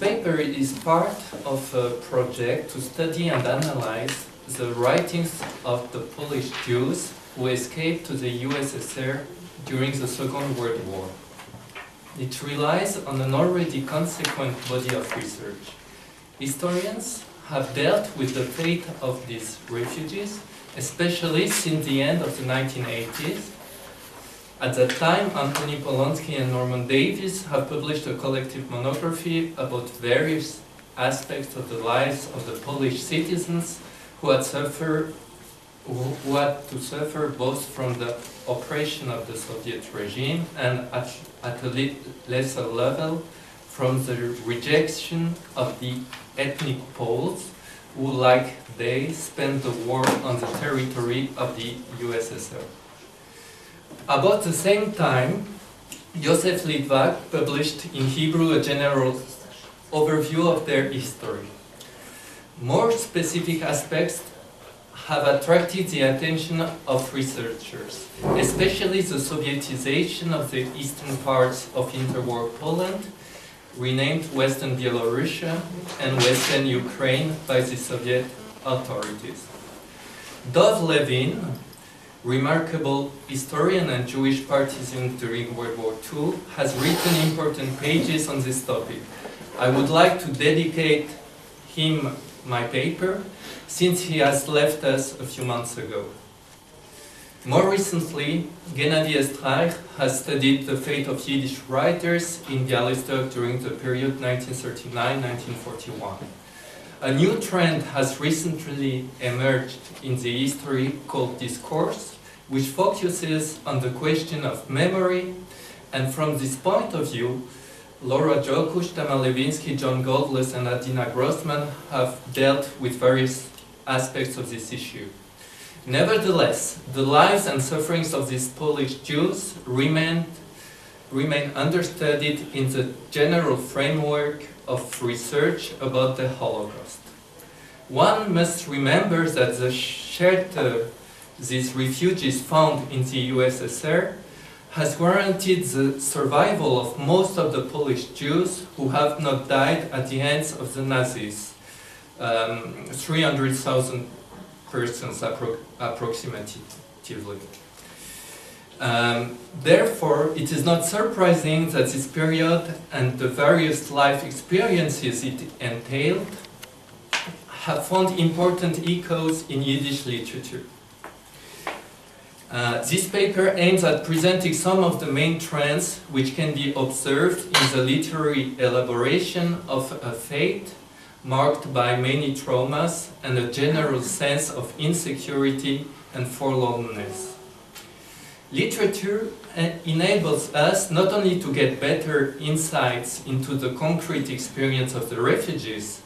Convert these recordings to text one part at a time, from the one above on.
paper is part of a project to study and analyze the writings of the Polish Jews who escaped to the USSR during the Second World War. It relies on an already consequent body of research. Historians have dealt with the fate of these refugees, especially since the end of the 1980s. At that time, Anthony Polonsky and Norman Davies have published a collective monography about various aspects of the lives of the Polish citizens who had to suffer both from the oppression of the Soviet regime and at a lesser level from the rejection of the ethnic Poles who, like they, spent the war on the territory of the USSR. About the same time, Józef Litvak published in Hebrew a general overview of their history. More specific aspects have attracted the attention of researchers, especially the Sovietization of the eastern parts of interwar Poland, renamed Western Belarusia and Western Ukraine by the Soviet authorities. Dov Levin, remarkable historian and Jewish partisan during World War II, has written important pages on this topic. I would like to dedicate him my paper, since he has left us a few months ago. More recently, Gennady Estreich has studied the fate of Yiddish writers in Białystok during the period 1939-1941. A new trend has recently emerged in the history called discourse, which focuses on the question of memory, and from this point of view, Laura Jokusz, Tamar Lewinsky, John Goldless, and Adina Grossman have dealt with various aspects of this issue. Nevertheless, the lives and sufferings of these Polish Jews remain understudied in the general framework of research about the Holocaust. One must remember that the shelter these refugees found in the USSR has guaranteed the survival of most of the Polish Jews who have not died at the hands of the Nazis, 300,000 persons approximately. Therefore, it is not surprising that this period and the various life experiences it entailed have found important echoes in Yiddish literature. This paper aims at presenting some of the main trends which can be observed in the literary elaboration of a fate marked by many traumas and a general sense of insecurity and forlornness. Literature enables us not only to get better insights into the concrete experience of the refugees,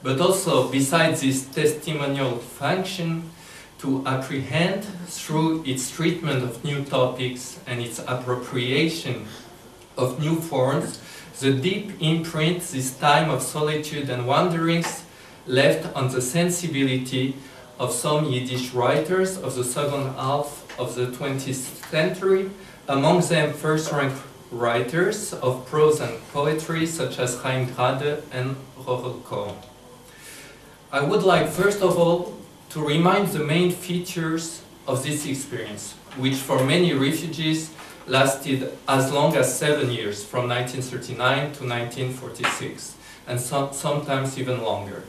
but also, besides this testimonial function, to apprehend through its treatment of new topics and its appropriation of new forms the deep imprint this time of solitude and wanderings left on the sensibility of some Yiddish writers of the second half of the 20th century, among them first-rank writers of prose and poetry such as Chaim Grade and Rochel Cohen. I would like first of all to remind the main features of this experience, which for many refugees lasted as long as 7 years, from 1939 to 1946, and sometimes even longer.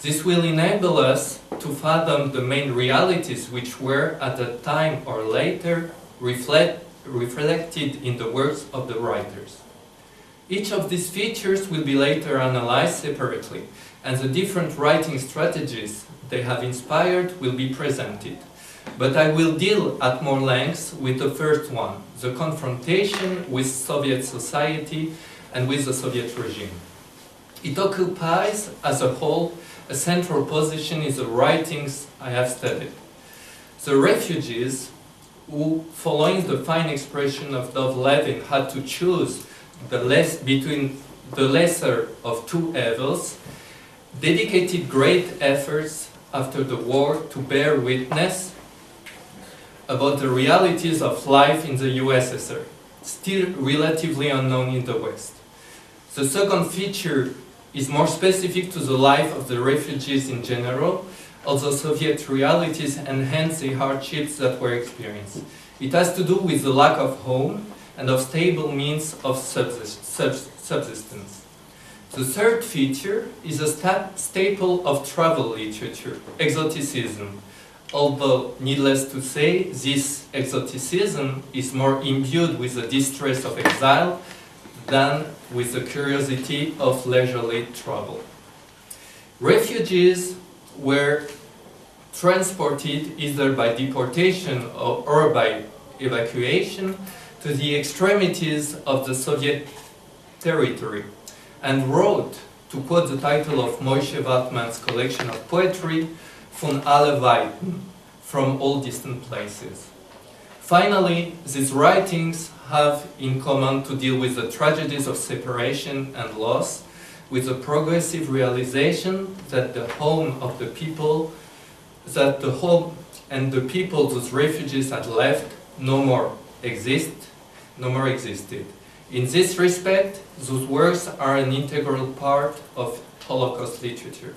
This will enable us to fathom the main realities which were, at a time or later, reflected in the works of the writers. Each of these features will be later analyzed separately, and the different writing strategies they have inspired will be presented. But I will deal at more length with the first one, the confrontation with Soviet society and with the Soviet regime. It occupies, as a whole, a central position in the writings I have studied. The refugees, who, following the fine expression of Dov Levin, had to choose between the lesser of two evils, dedicated great efforts after the war to bear witness about the realities of life in the USSR, still relatively unknown in the West. The second feature is more specific to the life of the refugees in general, although Soviet realities enhance the hardships that were experienced. It has to do with the lack of home and of stable means of subsistence. The third feature is a staple of travel literature, exoticism. Although, needless to say, this exoticism is more imbued with the distress of exile than with the curiosity of leisurely travel. Refugees were transported either by deportation or by evacuation to the extremities of the Soviet territory, and wrote, to quote the title of Moshe Waldman's collection of poetry, von alle Weiten, from all distant places. Finally, these writings have in common to deal with the tragedies of separation and loss, with the progressive realization that the home of the people, that the home and the people those refugees had left no more existed. In this respect, those works are an integral part of Holocaust literature.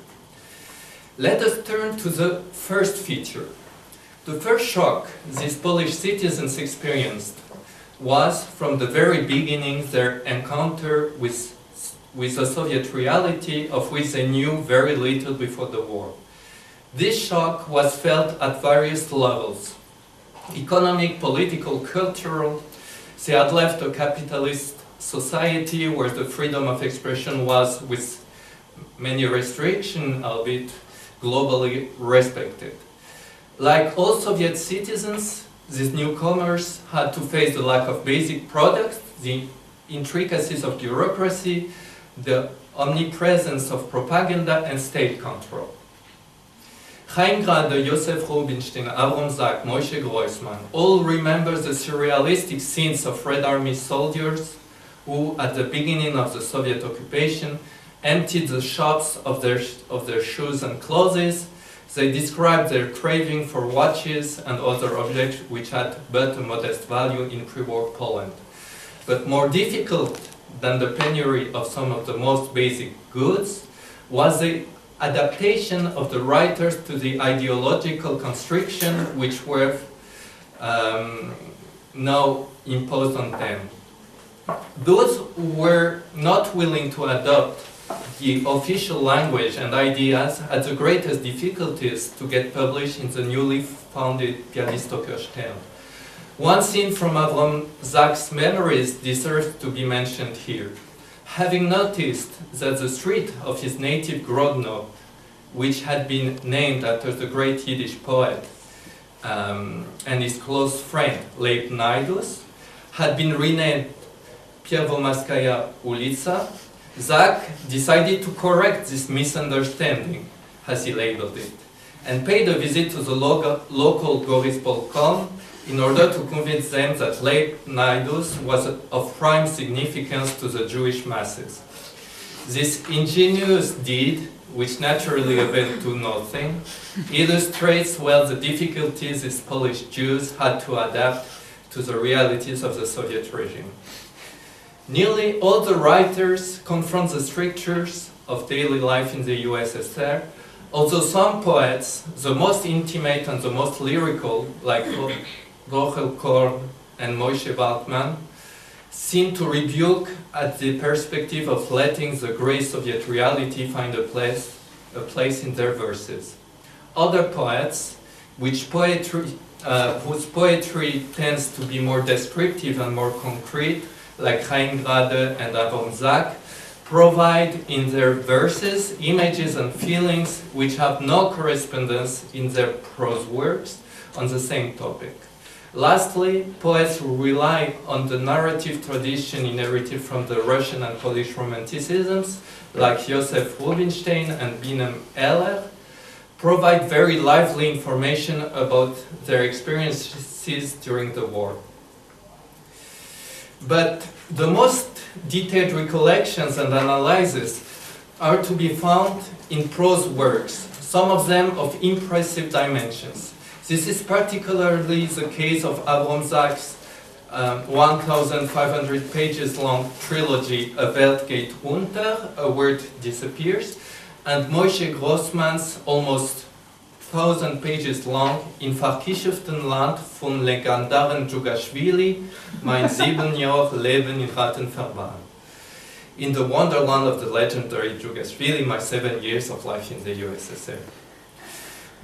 Let us turn to the first feature. The first shock these Polish citizens experienced was, from the very beginning, their encounter with a Soviet reality of which they knew very little before the war. This shock was felt at various levels: economic, political, cultural. They had left a capitalist society where the freedom of expression was, with many restrictions, albeit globally respected. Like all Soviet citizens, these newcomers had to face the lack of basic products, the intricacies of bureaucracy, the omnipresence of propaganda and state control. Chaim Grade, Yosef Rubinstein, Avram Zak, Moshe Groisman all remember the surrealistic scenes of Red Army soldiers who, at the beginning of the Soviet occupation, emptied the shops of their shoes and clothes. They described their craving for watches and other objects which had but a modest value in pre-war Poland. But more difficult than the penury of some of the most basic goods was the adaptation of the writers to the ideological constriction which were now imposed on them. Those who were not willing to adopt the official language and ideas had the greatest difficulties to get published in the newly founded Białystok Stern. One scene from Avram Zak's memories deserves to be mentioned here. Having noticed that the street of his native Grodno, which had been named after the great Yiddish poet and his close friend Leib Naidus, had been renamed Pierwomaskaya Ulica, Zak decided to correct this misunderstanding, as he labeled it, and paid a visit to the local Gorispolkom in order to convince them that Leib Naidus was of prime significance to the Jewish masses. This ingenious deed, which naturally availed to nothing, illustrates well the difficulties these Polish Jews had to adapt to the realities of the Soviet regime. Nearly all the writers confront the strictures of daily life in the USSR, although some poets, the most intimate and the most lyrical, like Rochel Korn and Moshe Waldman, seem to rebuke at the perspective of letting the grey Soviet reality find a place in their verses. Other poets, whose poetry tends to be more descriptive and more concrete, like Chaim Grade and Avram Zak, provide in their verses images and feelings which have no correspondence in their prose works on the same topic. Lastly, poets who rely on the narrative tradition inherited from the Russian and Polish romanticisms, like Yosef Rubinstein and Binem Eller, provide very lively information about their experiences during the war. But the most detailed recollections and analyses are to be found in prose works, some of them of impressive dimensions. This is particularly the case of Avram Zak's 1,500 pages long trilogy, A Welt geht unter, A Word Disappears, and Moshe Grossman's almost 1,000 pages long In verkischeften Land von legendaren Djugaschwili, mein 7 Jahre Leben in Rattenverbahn. In the wonderland of the legendary Djugaschwili, my 7 years of life in the USSR.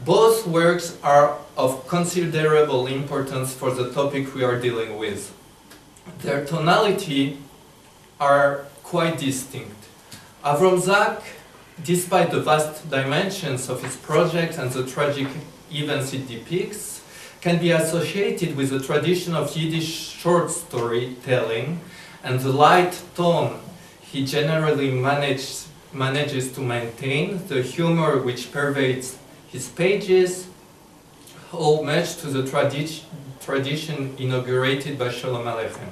Both works are of considerable importance for the topic we are dealing with. Their tonality are quite distinct. Avram Zak, despite the vast dimensions of his project and the tragic events it depicts, can be associated with the tradition of Yiddish short storytelling and the light tone he generally manages to maintain, the humor which pervades his pages, owe much to the tradition inaugurated by Sholem Aleichem.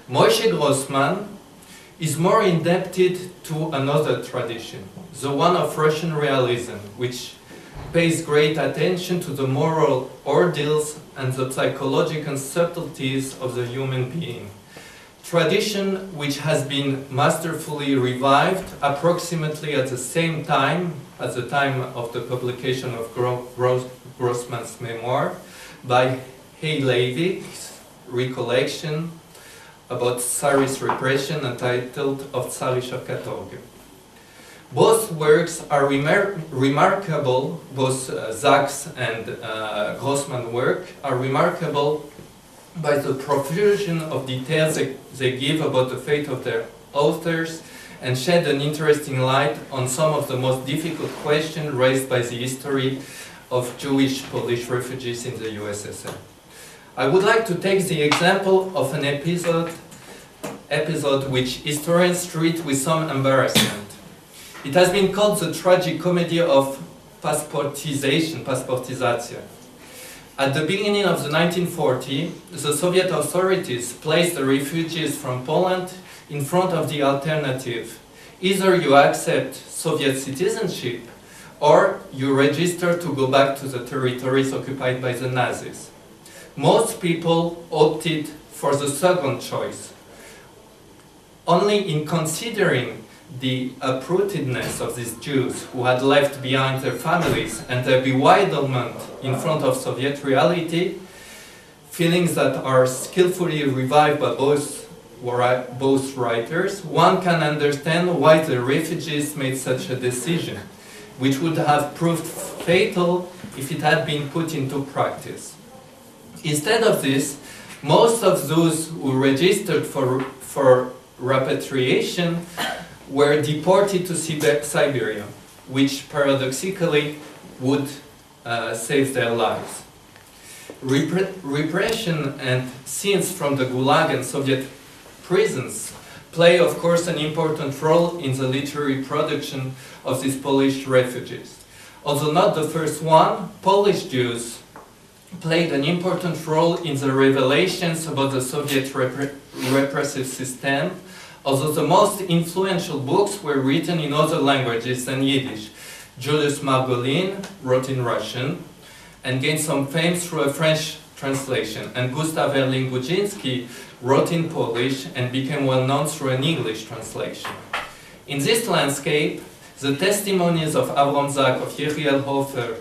Moshe Grossman is more indebted to another tradition, the one of Russian realism, which pays great attention to the moral ordeals and the psychological subtleties of the human being. Tradition which has been masterfully revived approximately at the same time, at the time of the publication of Grossman's memoir, by Hay Levi's recollection about Tsarist repression entitled Of Tsarischer Katorge. Both works are remarkable, both Zak's and Grossman's work are remarkable by the profusion of details they give about the fate of their authors and shed an interesting light on some of the most difficult questions raised by the history of Jewish Polish refugees in the USSR. I would like to take the example of an episode which historians treat with some embarrassment. It has been called the tragic comedy of passportization. At the beginning of the 1940s, the Soviet authorities placed the refugees from Poland in front of the alternative. Either you accept Soviet citizenship or you register to go back to the territories occupied by the Nazis. Most people opted for the second choice. Only in considering the uprootedness of these Jews who had left behind their families and their bewilderment in front of Soviet reality, feelings that are skillfully revived by both writers, one can understand why the refugees made such a decision, which would have proved fatal if it had been put into practice. Instead of this, most of those who registered for repatriation were deported to Siberia, which paradoxically would save their lives. Repression and scenes from the Gulag and Soviet prisons play, of course, an important role in the literary production of these Polish refugees. Although not the first one, Polish Jews played an important role in the revelations about the Soviet repressive system, although the most influential books were written in other languages than Yiddish. Julius Margolin wrote in Russian and gained some fame through a French translation, and Gustav Erling-Budzinski wrote in Polish and became well known through an English translation. In this landscape, the testimonies of Avram Zak, of Yechiel Hofer,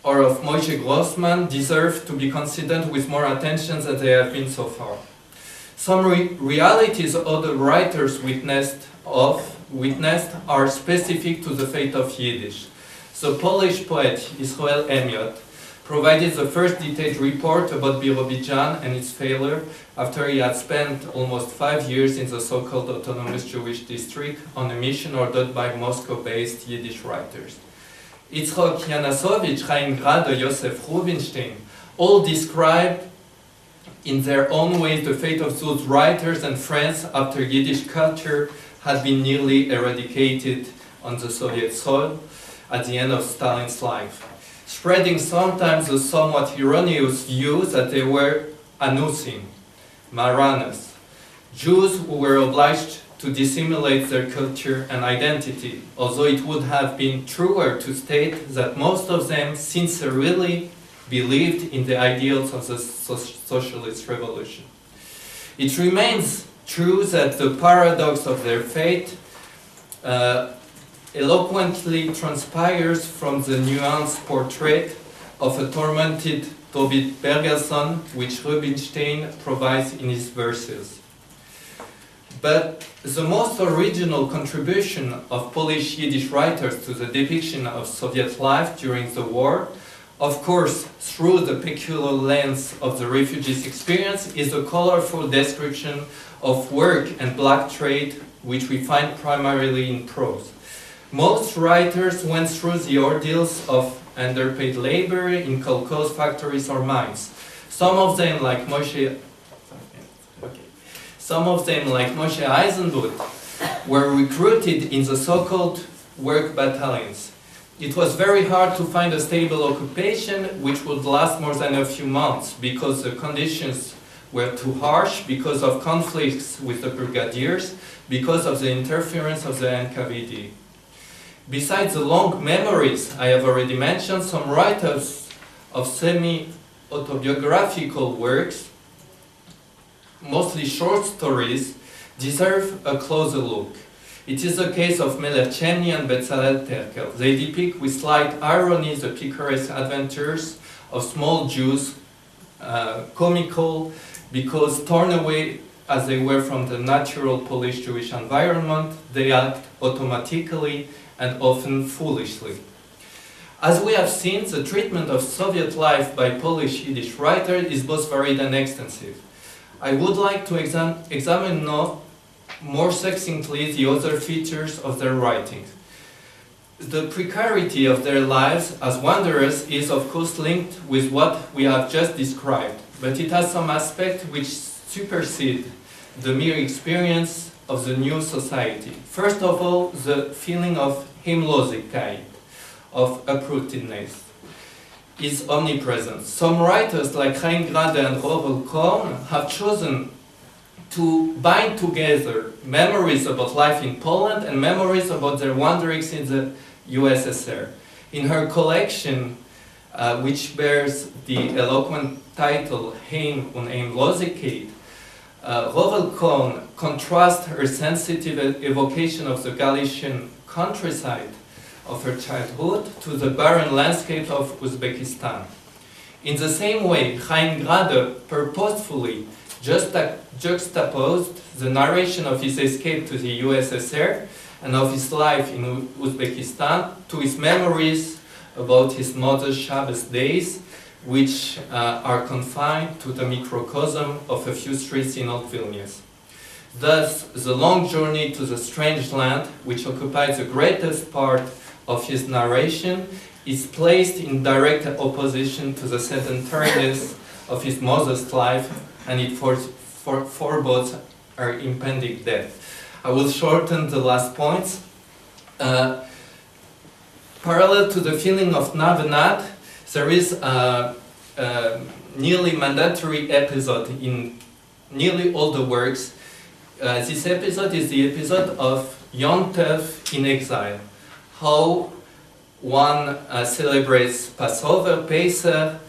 or of Moshe Grossman deserve to be considered with more attention than they have been so far. Some realities other writers witnessed are specific to the fate of Yiddish. The Polish poet Israel Emiot provided the first detailed report about Birobidzhan and its failure after he had spent almost 5 years in the so-called autonomous Jewish district on a mission ordered by Moscow-based Yiddish writers. Yitzchok Yanasovich, Chaim Grade, Yosef Rubinstein all described in their own ways the fate of those writers and friends after Yiddish culture had been nearly eradicated on the Soviet soil at the end of Stalin's life, spreading sometimes the somewhat erroneous view that they were Anusim, Maranas, Jews who were obliged to dissimulate their culture and identity, although it would have been truer to state that most of them sincerely believed in the ideals of the socialist revolution. It remains true that the paradox of their fate eloquently transpires from the nuanced portrait of a tormented Tobit Bergerson, which Rubinstein provides in his verses. But the most original contribution of Polish Yiddish writers to the depiction of Soviet life during the war, of course through the peculiar lens of the refugees' experience, is a colorful description of work and black trade, which we find primarily in prose. Most writers went through the ordeals of underpaid labor in kolkhoz factories or mines. Some of them, like Moshe Eisenbud, were recruited in the so-called work battalions. It was very hard to find a stable occupation which would last more than a few months because the conditions were too harsh, because of conflicts with the brigadiers, because of the interference of the NKVD. Besides the long memories I have already mentioned, some writers of semi-autobiographical works, mostly short stories, deserve a closer look. It is the case of Melerchemny and Bezalel Terkel. They depict with slight irony the picaresque adventures of small Jews, comical because torn away as they were from the natural Polish Jewish environment, they act automatically and often foolishly. As we have seen, the treatment of Soviet life by Polish Yiddish writers is both varied and extensive. I would like to examine now more succinctly the other features of their writings. The precarity of their lives as wanderers is of course linked with what we have just described, but it has some aspects which supersede the mere experience of the new society. First of all, the feeling of Heimlosigkeit, of uprootedness, is omnipresent. Some writers like Chaim Grade and Rovel Korn have chosen to bind together memories about life in Poland and memories about their wanderings in the USSR. In her collection, which bears the eloquent title Heim und Heimlosigkeit, Rovel Korn contrasts her sensitive evocation of the Galician countryside of her childhood to the barren landscape of Uzbekistan. In the same way, Chaim Grade purposefully juxtaposed the narration of his escape to the USSR and of his life in Uzbekistan to his memories about his mother's Shabbos days, which are confined to the microcosm of a few streets in Old Vilnius. Thus, the long journey to the strange land, which occupies the greatest part of his narration, is placed in direct opposition to the sedentariness of his mother's life, and it forebodes her impending death. I will shorten the last points. Parallel to the feeling of Navenad, there is a nearly mandatory episode in nearly all the works. This episode is the episode of Yom Tov in exile. How one celebrates Passover, Pesach.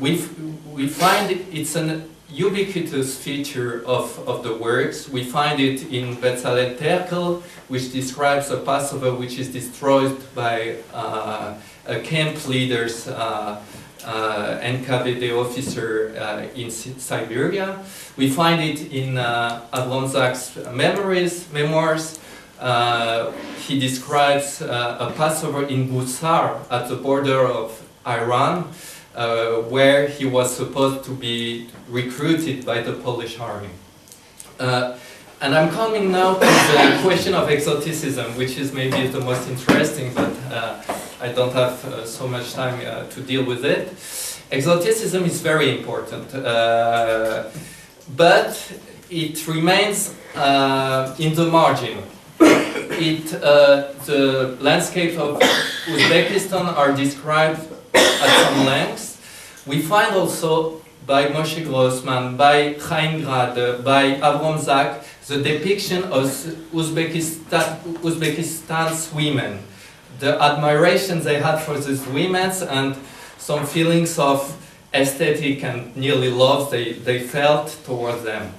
We find it's an ubiquitous feature of the works. We find it in Bezalel Terkel, which describes a Passover which is destroyed by a camp leader's NKVD officer in Siberia. We find it in Avram Zach's memoirs. He describes a Passover in Busar at the border of Iran, where he was supposed to be recruited by the Polish army. And I'm coming now to the question of exoticism, which is maybe the most interesting, but I don't have so much time to deal with it. Exoticism is very important, but it remains in the margin. The landscapes of Uzbekistan are described at some length. We find also by Moshe Grossman, by Chaim Grade, by Avram Zach, the depiction of Uzbekistan's women, the admiration they had for these women, and some feelings of aesthetic and nearly love they felt towards them.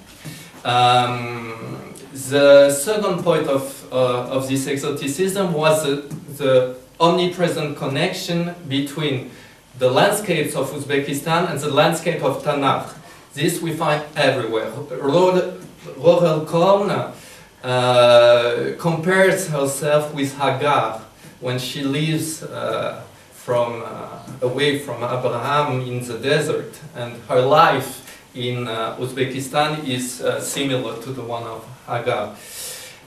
The second point of this exoticism was the omnipresent connection between the landscapes of Uzbekistan and the landscape of Tanakh. This we find everywhere. Rohel Kohn compares herself with Hagar when she lives away from Abraham in the desert, and her life in Uzbekistan is similar to the one of Hagar.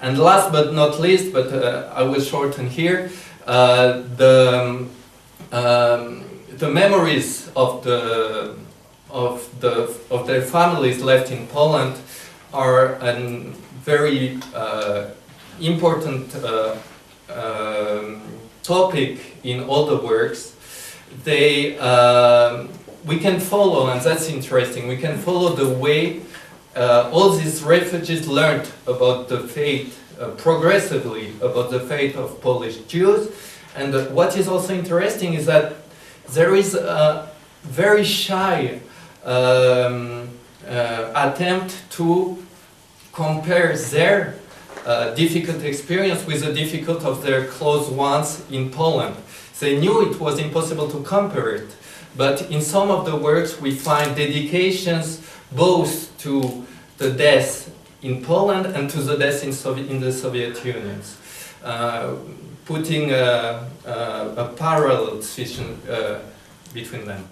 And last but not least, but I will shorten here, the memories of their families left in Poland are a very important topic in all the works. We can follow, and that's interesting, we can follow the way all these refugees learned about the fate, progressively about the fate of Polish Jews. And what is also interesting is that there is a very shy attempt to compare their difficult experience with the difficult of their close ones in Poland. They knew it was impossible to compare it, but in some of the works we find dedications both to the death in Poland and to the death in the Soviet Union, putting a parallel between them.